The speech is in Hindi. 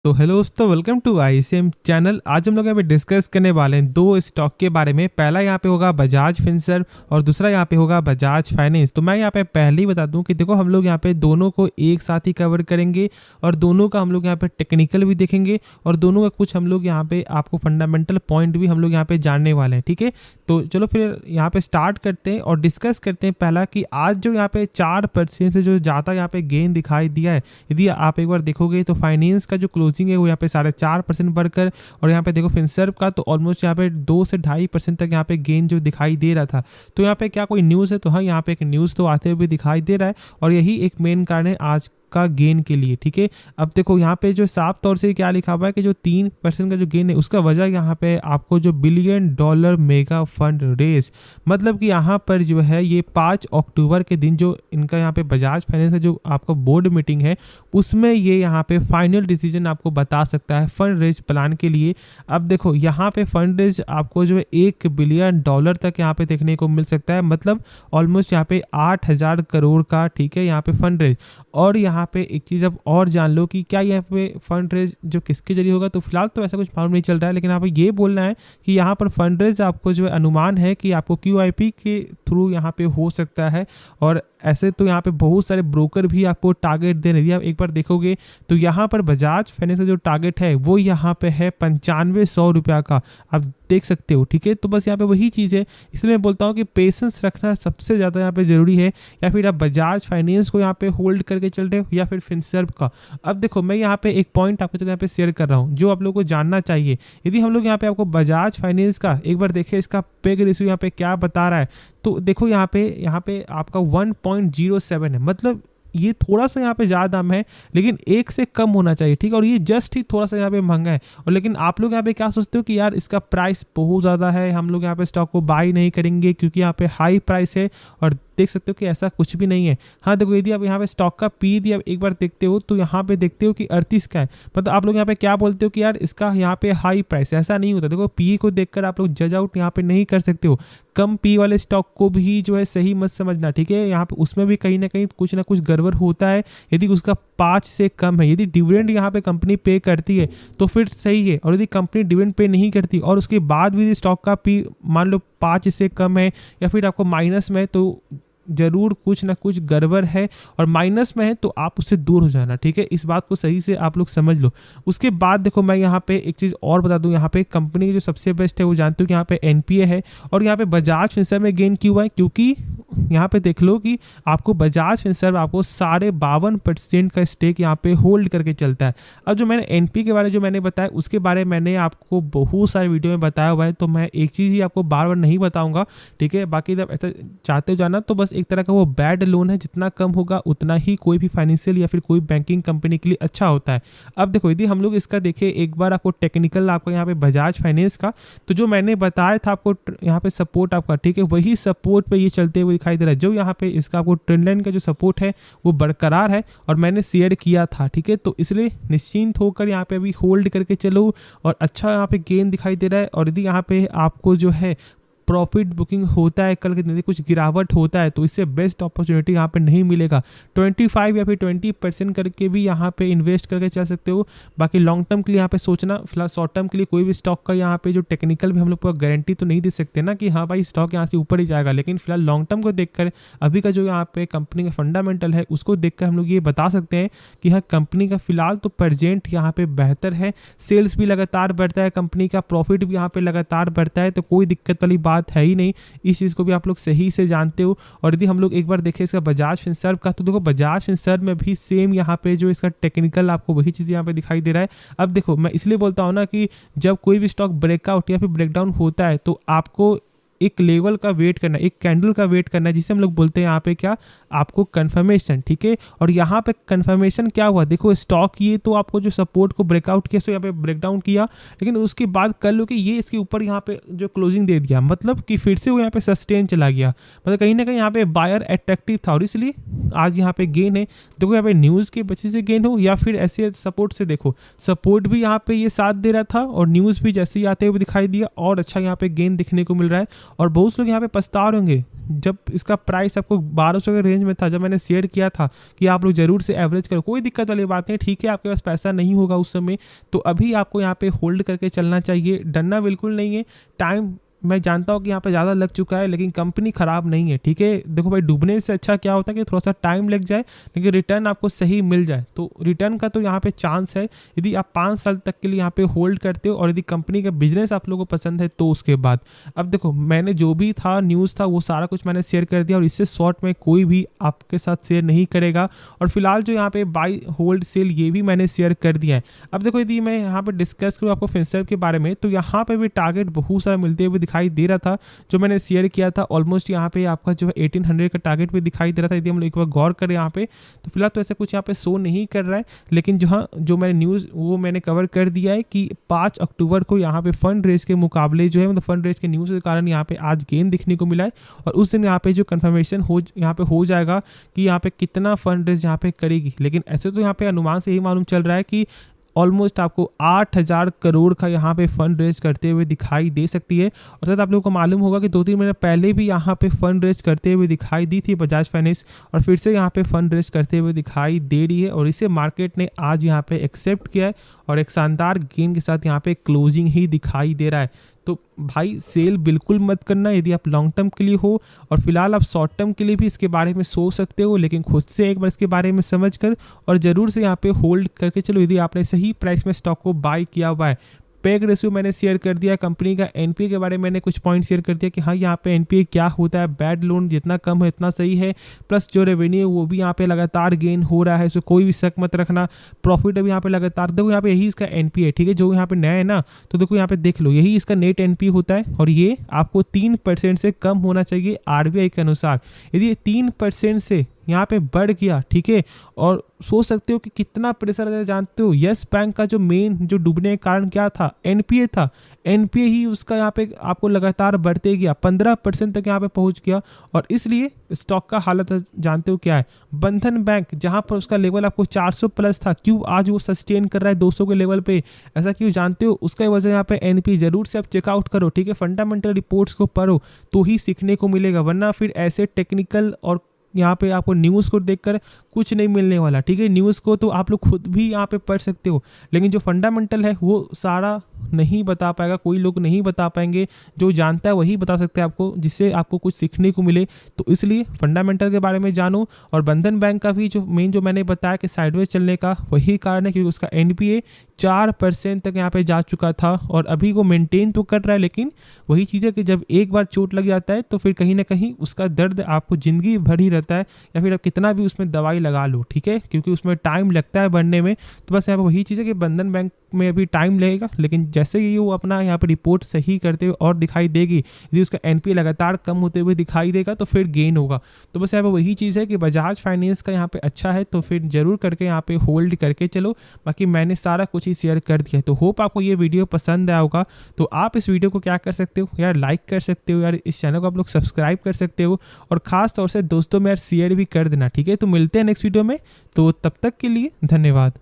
तो हेलो दोस्तों, वेलकम टू आईसीएम चैनल। आज हम लोग यहाँ पे डिस्कस करने वाले हैं दो स्टॉक के बारे में। पहला यहाँ पे होगा बजाज फिनसर्व और दूसरा यहाँ पे होगा बजाज फाइनेंस। तो मैं यहाँ पे पहले ही बता दूं कि देखो, हम लोग यहाँ पे दोनों को एक साथ ही कवर करेंगे और दोनों का हम लोग यहाँ पे टेक्निकल भी देखेंगे और दोनों का कुछ हम लोग यहाँ पे आपको फंडामेंटल पॉइंट भी हम लोग यहाँ पे जानने वाले हैं। ठीक है, तो चलो फिर यहाँ पे स्टार्ट करते हैं और डिस्कस करते हैं। पहला कि आज जो यहाँ पे 4% से जो ज़्यादा यहाँ पे गेन दिखाई दिया है, यदि आप एक बार देखोगे तो फाइनेंस का जो क्लोजिंग है वो यहाँ पे 4.5% बढ़कर, और यहाँ पे देखो फिनसर्व का तो ऑलमोस्ट यहाँ पे 2 से 2.5% तक यहाँ पे गेन जो दिखाई दे रहा था। तो यहाँ पे क्या कोई न्यूज़ है? तो हाँ, यहाँ पे एक न्यूज़ तो आते हुए दिखाई दे रहा है और यही एक मेन कारण है आज का गेन के लिए। ठीक है, अब देखो यहाँ पे जो साफ तौर से क्या लिखा हुआ है कि जो 3% का जो गेन है उसका वजह यहाँ पे आपको जो $1 बिलियन मेगा फंड रेस, मतलब कि यहाँ पर जो है ये 5 अक्टूबर के दिन जो इनका यहाँ पे बजाज फाइनेंस का जो आपका बोर्ड मीटिंग है उसमें ये यहाँ पे फाइनल डिसीजन आपको बता सकता है फंड रेज प्लान के लिए। अब देखो यहाँ पे फंड रेज आपको जो है $1 बिलियन तक यहाँ पे देखने को मिल सकता है, मतलब ऑलमोस्ट यहाँ पे 8,000 करोड़ का। ठीक है, यहाँ पे फंड रेज। और यहाँ पे एक चीज़ अब और जान लो कि क्या यहाँ पे फंड रेज जो किसके जरिए होगा, तो फिलहाल तो ऐसा कुछ मालूम नहीं चल रहा है, लेकिन यहाँ पे ये बोलना है कि यहाँ पर फंड रेज आपको जो है अनुमान है कि आपको QIP के थ्रू यहाँ पे हो सकता है। और ऐसे तो यहाँ पे बहुत सारे ब्रोकर भी आपको टारगेट दे रहे हैं। आप एक बार देखोगे तो यहाँ पर बजाज फाइनेंस का जो टारगेट है वो यहाँ पे है 9500 रुपया का, आप देख सकते हो। ठीक है, तो बस यहाँ पे वही चीज़ है, इसलिए मैं बोलता हूँ कि पेशेंस रखना सबसे ज़्यादा यहाँ पे ज़रूरी है। या फिर आप बजाज फाइनेंस को यहाँ पे होल्ड करके चल रहे हो या फिर फिनसर्व का। अब देखो, मैं यहाँ पे एक पॉइंट आपके साथ यहाँ पे शेयर कर रहा हूँ जो आप लोगों को जानना चाहिए। यदि हम लोग यहाँ पे आपको बजाज फाइनेंस का एक बार देखें, इसका पेग रेशियो यहाँ पे क्या बता रहा है, तो देखो यहाँ पे आपका 1.07 है, मतलब ये थोड़ा सा यहाँ पे ज़्यादा दाम है लेकिन एक से कम होना चाहिए। ठीक है, और ये जस्ट ही थोड़ा सा यहाँ पे महंगा है। और लेकिन आप लोग यहाँ पे क्या सोचते हो कि यार इसका प्राइस बहुत ज़्यादा है, हम लोग यहाँ पे स्टॉक को बाई नहीं करेंगे क्योंकि यहाँ पे हाई प्राइस है। और देख सकते हो कि ऐसा कुछ भी नहीं है। हाँ देखो, यदि आप यहाँ पे स्टॉक का पी यदि आप एक बार देखते हो तो यहाँ पे देखते हो कि 38 का है, मतलब आप लोग यहाँ पे क्या बोलते हो कि यार इसका यहाँ पे हाई प्राइस, ऐसा नहीं होता। देखो, पी को देखकर आप लोग जज आउट यहाँ पे नहीं कर सकते हो। कम पी वाले स्टॉक को भी जो है सही मत समझना। ठीक है, यहाँ पे उसमें भी कहीं ना कुछ गड़बड़ होता है। यदि उसका 5 से कम है, यदि डिविडेंड यहाँ पे कंपनी पे करती है तो फिर सही है, और यदि कंपनी डिविडेंड पे नहीं करती और उसके बाद भी स्टॉक का पी मान लो 5 से कम है या फिर आपको माइनस में, तो जरूर कुछ ना कुछ गड़बड़ है और माइनस में है तो आप उससे दूर हो जाना। ठीक है, इस बात को सही से आप लोग समझ लो। उसके बाद देखो, मैं यहाँ पे एक चीज़ और बता दूं, यहाँ पे कंपनी जो सबसे बेस्ट है वो जानते हो कि यहाँ पे NPA है। और यहाँ पे बजाज फिनसर्व में गेन क्यों है, क्योंकि यहाँ पे देख लो कि आपको बजाज फिनसर्व आपको 52.5% का स्टेक यहाँ पे होल्ड करके चलता है। अब जो मैंने NPA के बारे में जो मैंने बताया उसके बारे में मैंने आपको बहुत सारे वीडियो में बताया हुआ है, तो मैं एक चीज़ ही आपको बार बार नहीं बताऊंगा। ठीक है, बाकी जब ऐसा चाहते हो जाना तो बस एक तरह का वो बैड लोन है, जितना कम होगा उतना ही कोई भी फाइनेंशियल या फिर कोई बैंकिंग कंपनी के लिए अच्छा होता है। अब देखो, यदि हम लोग इसका देखें एक बार आपको टेक्निकल आपका यहाँ पे बजाज फाइनेंस का, तो जो मैंने बताया था आपको यहाँ पे सपोर्ट आपका, ठीक है, वही सपोर्ट पे ये चलते हुए दिखाई दे रहा है। जो यहाँ पे इसका आपको ट्रेंड लाइन का जो सपोर्ट है वो बरकरार है और मैंने शेयर किया था। ठीक है, तो इसलिए निश्चिंत होकर यहाँ पे अभी होल्ड करके चलो और अच्छा यहाँ पे गेन दिखाई दे रहा है। और यदि यहाँ पे आपको जो है प्रॉफिट बुकिंग होता है, कल के दिन कुछ गिरावट होता है, तो इससे बेस्ट अपॉर्चुनिटी यहाँ पे नहीं मिलेगा। 25 या फिर 20% करके भी यहाँ पे इन्वेस्ट करके चल सकते हो। बाकी लॉन्ग टर्म के लिए यहाँ पे सोचना, फिलहाल शॉर्ट टर्म के लिए कोई भी स्टॉक का यहाँ पे जो टेक्निकल भी हम लोग पूरा गारंटी तो नहीं दे सकते ना कि हाँ भाई स्टॉक यहाँ से ऊपर ही जाएगा, लेकिन फिलहाल लॉन्ग टर्म को देखकर अभी का जो यहाँ पे कंपनी का फंडामेंटल है उसको देखकर हम लोग ये बता सकते हैं कि हाँ कंपनी का फिलहाल तो प्रेजेंट यहाँ पे बेहतर है। सेल्स भी लगातार बढ़ता है, कंपनी का प्रॉफिट भी यहाँ पे लगातार बढ़ता है, तो कोई दिक्कत वाली बात है ही नहीं। इस चीज़ को भी आप लोग सही से जानते हो। और यदि हम लोग एक बार देखें इसका बजाज फिनसर्व का, तो देखो बजाज फिनसर्व में भी सेम यहाँ पे जो इसका टेक्निकल आपको वही चीज़ यहाँ पे दिखाई दे रहा है। अब देखो, मैं इसलिए बोलता हूँ ना कि जब कोई भी स्टॉक ब्रेकआउट या फिर ब्रेकडाउन होता है तो आपको एक लेवल का वेट करना है, एक कैंडल का वेट करना है, जिसे हम लोग बोलते हैं यहाँ पे क्या, आपको कंफर्मेशन। ठीक है, और यहाँ पे कंफर्मेशन क्या हुआ, देखो स्टॉक ये तो आपको जो सपोर्ट को ब्रेकआउट किया तो यहाँ पे ब्रेकडाउन किया, लेकिन उसके बाद कर लो कि ये इसके ऊपर यहाँ पे जो क्लोजिंग दे दिया, मतलब कि फिर से वो यहाँ पे सस्टेन चला गया, मतलब कहीं ना कहीं यहाँ पे बायर अट्रैक्टिव था और इसलिए आज यहाँ पे गेन है। देखो यहाँ पे न्यूज़ के वजह से गेन हो या फिर ऐसे सपोर्ट से, देखो सपोर्ट भी यहाँ पे ये साथ दे रहा था और न्यूज़ भी जैसे ही आते हुए दिखाई दिया और अच्छा यहाँ पे गेन दिखने को मिल रहा है। और बहुत लोग यहाँ पे पछता रहे होंगे जब इसका प्राइस आपको 1200 के रेंज में था, जब मैंने शेयर किया था कि आप लोग जरूर से एवरेज करो, कोई दिक्कत वाली बात नहीं। ठीक है, आपके पास पैसा नहीं होगा उस समय, तो अभी आपको यहाँ पे होल्ड करके चलना चाहिए, डरना बिल्कुल नहीं है। टाइम मैं जानता हूँ कि यहाँ पे ज़्यादा लग चुका है, लेकिन कंपनी ख़राब नहीं है, ठीक है। देखो भाई, डूबने से अच्छा क्या होता है कि थोड़ा सा टाइम लग जाए लेकिन रिटर्न आपको सही मिल जाए। तो रिटर्न का तो यहाँ पे चांस है यदि आप 5 साल तक के लिए यहाँ पे होल्ड करते हो, और यदि कंपनी का बिजनेस आप लोगों को पसंद है तो उसके बाद। अब देखो, मैंने जो भी था न्यूज़ था वो सारा कुछ मैंने शेयर कर दिया, और इससे शॉर्ट में कोई भी आपके साथ शेयर नहीं करेगा। और फिलहाल जो यहाँ पे बाई होल्ड सेल ये भी मैंने शेयर कर दिया है। अब देखो, यदि मैं यहाँ पे डिस्कस करूँ आपको फिनसर्व के बारे में, तो यहाँ पे भी टारगेट बहुत सारा मिलते हुए दिखाई दे रहा था जो मैंने शेयर किया था। ऑलमोस्ट यहाँ पे आपका जो है 1800 का टारगेट भी दिखाई दे रहा था। यदि हम लोग एक बार गौर करें यहाँ पे, तो फिलहाल तो ऐसे कुछ यहाँ पे शो नहीं कर रहा है, लेकिन जो मैंने न्यूज़ वो मैंने कवर कर दिया है कि 5 अक्टूबर को यहाँ पे फंड रेज के मुकाबले जो है, मतलब फंड रेज के न्यूज़ के कारण यहाँ पे आज गेन दिखने को मिला है। और उस दिन यहाँ पे जो कन्फर्मेशन यहाँ पे हो जाएगा कि यहाँ पे कितना फंड रेज यहाँ पे करेगी। लेकिन ऐसे तो यहाँ पे अनुमान से यही मालूम चल रहा है कि ऑलमोस्ट आपको 8000 करोड़ का यहाँ पे फंड रेज करते हुए दिखाई दे सकती है। और शायद आप लोगों को मालूम होगा कि 2-3 महीने पहले भी यहाँ पे फंड रेज करते हुए दिखाई दी थी बजाज फाइनेंस, और फिर से यहाँ पे फंड रेज करते हुए दिखाई दे रही है। और इसे मार्केट ने आज यहाँ पे एक्सेप्ट किया है, और एक शानदार गेन के साथ यहाँ पे क्लोजिंग ही दिखाई दे रहा है। तो भाई, सेल बिल्कुल मत करना यदि आप लॉन्ग टर्म के लिए हो, और फिलहाल आप शॉर्ट टर्म के लिए भी इसके बारे में सोच सकते हो, लेकिन खुद से एक बार इसके बारे में समझ कर और ज़रूर से यहाँ पे होल्ड करके चलो यदि आपने सही प्राइस में स्टॉक को बाय किया हुआ है। पेग रेशियो मैंने शेयर कर दिया, कंपनी का एनपीए के बारे में मैंने कुछ पॉइंट शेयर कर दिया कि हाँ, यहाँ पे एनपीए क्या होता है, बैड लोन जितना कम है इतना सही है, प्लस जो रेवेन्यू वो भी यहाँ पे लगातार गेन हो रहा है, सो कोई भी शक मत रखना। प्रॉफिट अभी यहाँ पे लगातार, देखो यहाँ पे यही इसका एनपीए, ठीक है, जो यहाँ पे नया है ना, तो देखो यहाँ पे देख लो, यही इसका नेट एनपीए होता है, और ये आपको 3% से कम होना चाहिए आरबीआई के अनुसार। यदि 3% से यहाँ पे बढ़ गया, ठीक है, और सोच सकते हो कि कितना प्रेशर है, जानते हो यस बैंक का जो मेन जो डूबने का कारण क्या था, एनपीए था। एनपीए ही उसका यहाँ पे आपको लगातार बढ़ते गया, 15% तक यहाँ पे पहुंच गया, और इसलिए स्टॉक का हालत जानते हो क्या है। बंधन बैंक जहाँ पर उसका लेवल आपको 400 प्लस था, क्यों आज वो सस्टेन कर रहा है 200 के लेवल पे, ऐसा क्यों जानते हो? उसका वजह यहाँ पे एनपीए। जरूर से आप चेकआउट करो, ठीक है, फंडामेंटल रिपोर्ट्स को पढ़ो तो ही सीखने को मिलेगा, वरना फिर ऐसे टेक्निकल और यहाँ पे आपको न्यूज़ को देखकर कुछ नहीं मिलने वाला, ठीक है। न्यूज़ को तो आप लोग खुद भी यहाँ पे पढ़ सकते हो, लेकिन जो फंडामेंटल है वो सारा नहीं बता पाएगा, कोई लोग नहीं बता पाएंगे, जो जानता है वही बता सकते हैं आपको, जिससे आपको कुछ सीखने को मिले। तो इसलिए फंडामेंटल के बारे में जानो। और बंधन बैंक का भी जो मेन जो मैंने बताया कि साइडवेज चलने का वही कारण है, क्योंकि उसका एनपीए 4% तक यहाँ पे जा चुका था, और अभी वो मेंटेन तो कर रहा है, लेकिन वही चीज़ है कि जब एक बार चोट लग जाता है तो फिर कहीं ना कहीं उसका दर्द आपको ज़िंदगी भर ही रहता है, या फिर आप कितना भी उसमें दवाई लगा लो, ठीक है, क्योंकि उसमें टाइम लगता है बढ़ने में। तो बस यहाँ पर वही चीज़ है कि बंधन बैंक में अभी टाइम लगेगा, लेकिन जैसे ही वो अपना यहाँ पे रिपोर्ट सही करते हुए और दिखाई देगी, यदि उसका एनपीए लगातार कम होते हुए दिखाई देगा तो फिर गेन होगा। तो बस यहाँ पे वही चीज़ है कि बजाज फाइनेंस का यहाँ पे अच्छा है, तो फिर जरूर करके यहाँ पे होल्ड करके चलो। बाकी मैंने सारा कुछ ही शेयर कर दिया है, तो होप आपको ये वीडियो पसंद आया होगा। तो आप इस वीडियो को क्या कर सकते हो यार, लाइक कर सकते हो यार, इस चैनल को आप लोग सब्सक्राइब कर सकते हो, और खास तौर से दोस्तों में यार शेयर भी कर देना, ठीक है। तो मिलते हैं नेक्स्ट वीडियो में, तो तब तक के लिए धन्यवाद।